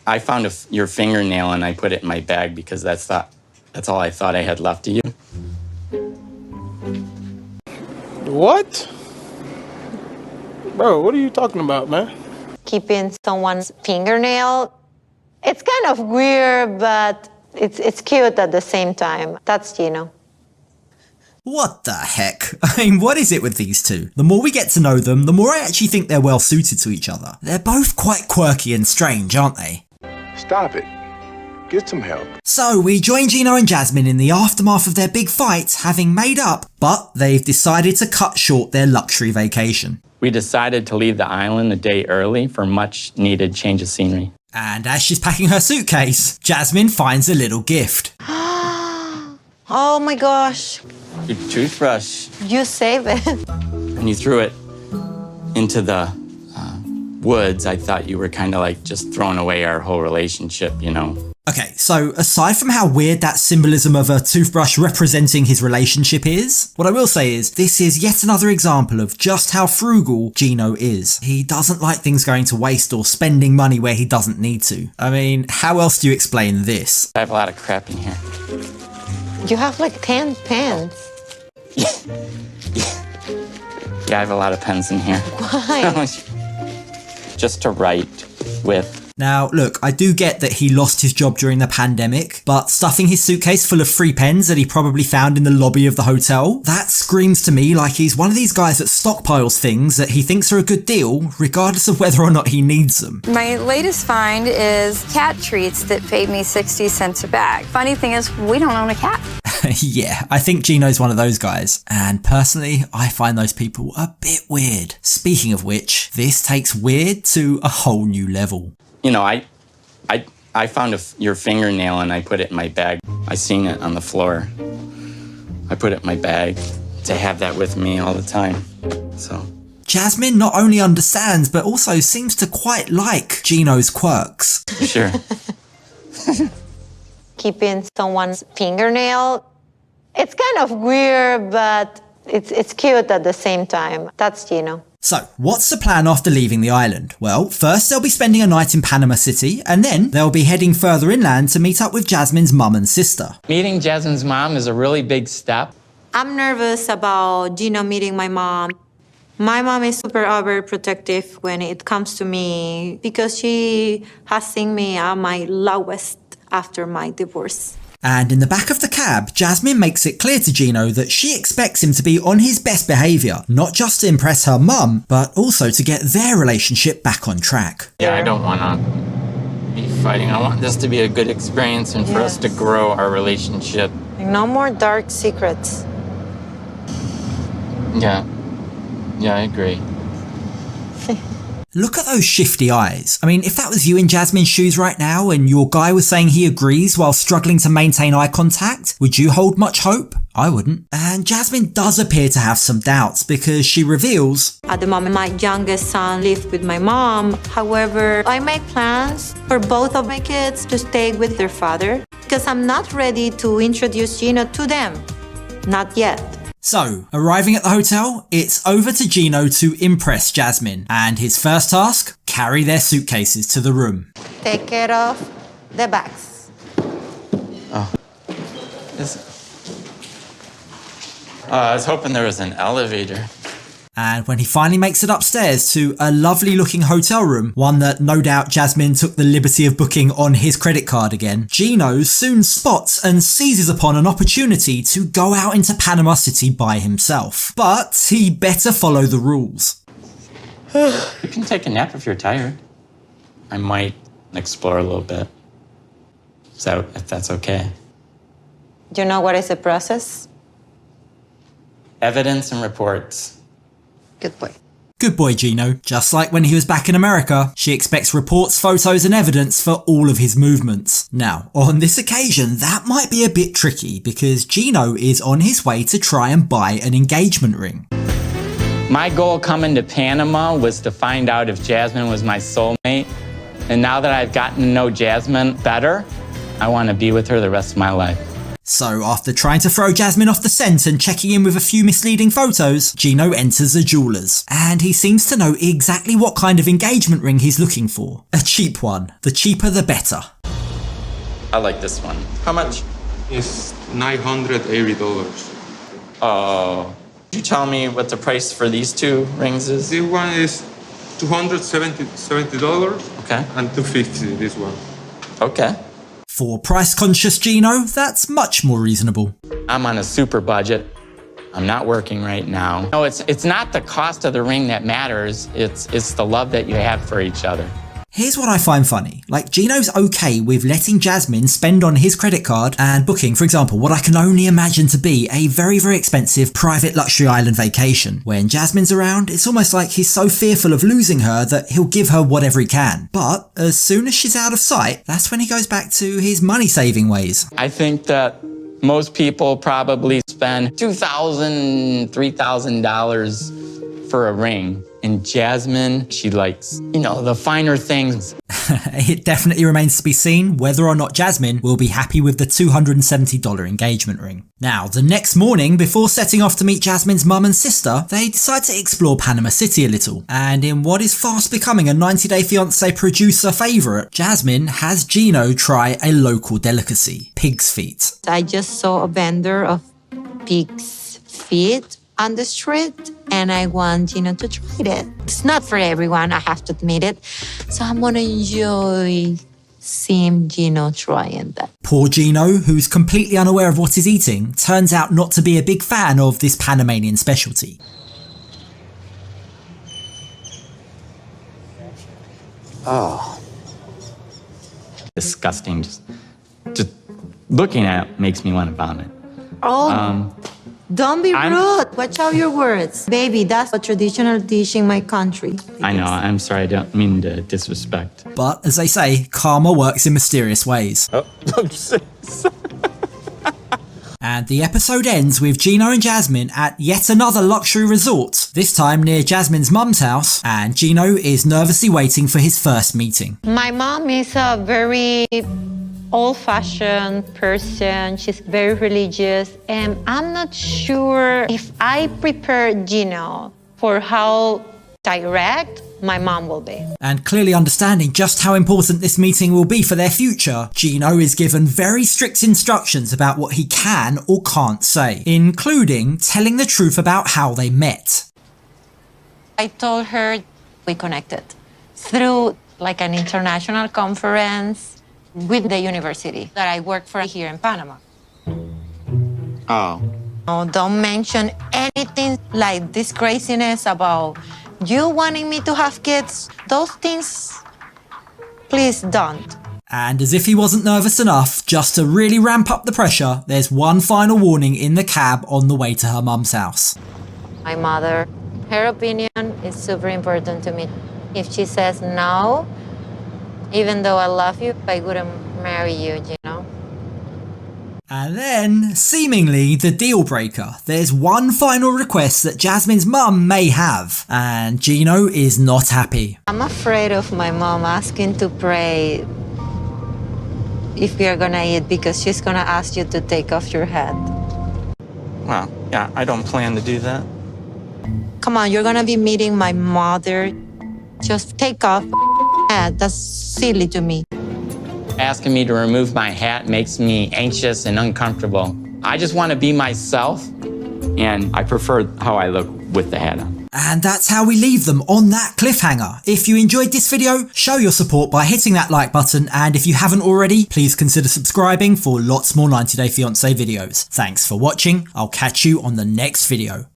I found your fingernail and I put it in my bag because that's all I thought I had left of you. What? Bro, what are you talking about, man? Keeping someone's fingernail, it's kind of weird, but it's cute at the same time. That's Gino. What the heck? I mean, what is it with these two? The more we get to know them, the more I actually think they're well suited to each other. They're both quite quirky and strange, aren't they? Stop it. Get some help. So we join Gino and Jasmine in the aftermath of their big fight, having made up, but they've decided to cut short their luxury vacation. We decided to leave the island a day early for much needed change of scenery. And as she's packing her suitcase, Jasmine finds a little gift. Oh my gosh. Your toothbrush. You save it. When you threw it into the woods, I thought you were kind of like just throwing away our whole relationship, you know. Okay, so aside from how weird that symbolism of a toothbrush representing his relationship is, what I will say is this is yet another example of just how frugal Gino is. He doesn't like things going to waste or spending money where he doesn't need to. I mean, how else do you explain this? I have a lot of crap in here. You have like 10 pens. Yeah, I have a lot of pens in here. Why? Just to write with. Now, look, I do get that he lost his job during the pandemic, but stuffing his suitcase full of free pens that he probably found in the lobby of the hotel, that screams to me like he's one of these guys that stockpiles things that he thinks are a good deal, regardless of whether or not he needs them. My latest find is cat treats that paid me 60 cents a bag. Funny thing is, we don't own a cat. Yeah, I think Gino's one of those guys, and personally, I find those people a bit weird. Speaking of which, this takes weird to a whole new level. You know, I found your fingernail and I put it in my bag. I seen it on the floor. I put it in my bag to have that with me all the time, so. Jasmine not only understands, but also seems to quite like Gino's quirks. Sure. Keeping someone's fingernail, it's kind of weird, but it's cute at the same time. That's Gino. So, what's the plan after leaving the island? Well, first they'll be spending a night in Panama City, and then they'll be heading further inland to meet up with Jasmine's mum and sister. Meeting Jasmine's mom is a really big step. I'm nervous about Gino meeting my mom. My mom is super overprotective when it comes to me because she has seen me at my lowest after my divorce. And in the back of the cab, Jasmine makes it clear to Gino that she expects him to be on his best behaviour, not just to impress her mum, but also to get their relationship back on track. Yeah, I don't want to be fighting. I want this to be a good experience and for us to grow our relationship. No more dark secrets. Yeah, I agree. Look at those shifty eyes. I mean, if that was you in Jasmine's shoes right now and your guy was saying he agrees while struggling to maintain eye contact, would you hold much hope? I wouldn't. And Jasmine does appear to have some doubts because she reveals, At the moment, my youngest son lives with my mom. However, I make plans for both of my kids to stay with their father because I'm not ready to introduce Gino to them. Not yet. So, arriving at the hotel, it's over to Gino to impress Jasmine, and his first task, carry their suitcases to the room. Take care of the bags. Oh. I was hoping there was an elevator. And when he finally makes it upstairs to a lovely looking hotel room, one that no doubt Jasmine took the liberty of booking on his credit card again, Gino soon spots and seizes upon an opportunity to go out into Panama City by himself. But he better follow the rules. You can take a nap if you're tired. I might explore a little bit. So, if that's okay. Do you know what is the process? Evidence and reports. Good boy. Good boy, Gino. Just like when he was back in America, she expects reports, photos and evidence for all of his movements. Now, on this occasion, that might be a bit tricky because Gino is on his way to try and buy an engagement ring. My goal coming to Panama was to find out if Jasmine was my soulmate. And now that I've gotten to know Jasmine better, I want to be with her the rest of my life. So after trying to throw Jasmine off the scent and checking in with a few misleading photos, Gino enters a jeweller's. And he seems to know exactly what kind of engagement ring he's looking for. A cheap one. The cheaper the better. I like this one. How much? It's $980. Could you tell me what the price for these two rings is? This one is $270, Okay. and $250 this one. Okay. For price-conscious Gino, that's much more reasonable. I'm on a super budget. I'm not working right now. No, it's not the cost of the ring that matters. It's the love that you have for each other. Here's what I find funny. Like, Gino's okay with letting Jasmine spend on his credit card and booking, for example, what I can only imagine to be a very, very expensive private luxury island vacation. When Jasmine's around, it's almost like he's so fearful of losing her that he'll give her whatever he can. But as soon as she's out of sight, that's when he goes back to his money-saving ways. I think that most people probably spend $2,000, $3,000 for a ring. And Jasmine, she likes, the finer things. It definitely remains to be seen whether or not Jasmine will be happy with the $270 engagement ring. Now, the next morning, before setting off to meet Jasmine's mum and sister, they decide to explore Panama City a little. And in what is fast becoming a 90 Day Fiancé producer favourite, Jasmine has Gino try a local delicacy, pig's feet. I just saw a vendor of pig's feet on the street, and I want Gino to try it. It's not for everyone, I have to admit it. So I'm gonna enjoy seeing Gino trying that. Poor Gino, who's completely unaware of what he's eating, turns out not to be a big fan of this Panamanian specialty. Oh. Disgusting. Just looking at it makes me want to vomit. Don't be rude. Watch out your words. Baby, that's a traditional dish in my country. I know, I'm sorry, I don't mean to disrespect. But, as they say, karma works in mysterious ways. And the episode ends with Gino and Jasmine at yet another luxury resort, this time near Jasmine's mum's house, and Gino is nervously waiting for his first meeting. My mom is a very old-fashioned person. She's very religious, and I'm not sure if I prepare Gino for how direct my mom will be. And clearly understanding just how important this meeting will be for their future, Gino is given very strict instructions about what he can or can't say, including telling the truth about how they met. I told her we connected through like an international conference with the university that I work for here in Panama. Oh. Oh, don't mention anything like this craziness about you wanting me to have kids. Those things, please don't. And as if he wasn't nervous enough, just to really ramp up the pressure, there's one final warning in the cab on the way to her mum's house. My mother, her opinion is super important to me. If she says no, even though I love you, I wouldn't marry you, Gino. And then, seemingly the deal breaker, there's one final request that Jasmine's mum may have, and Gino is not happy. I'm afraid of my mom asking to pray if we are gonna eat, because she's gonna ask you to take off your hat. Well, yeah, I don't plan to do that. Come on, you're gonna be meeting my mother. Just take off hat. That's silly to me. Asking me to remove my hat makes me anxious and uncomfortable. I just want to be myself, and I prefer how I look with the hat on. And that's how we leave them on that cliffhanger. If you enjoyed this video, show your support by hitting that like button, and if you haven't already, please consider subscribing for lots more 90 Day Fiancé videos. Thanks for watching, I'll catch you on the next video.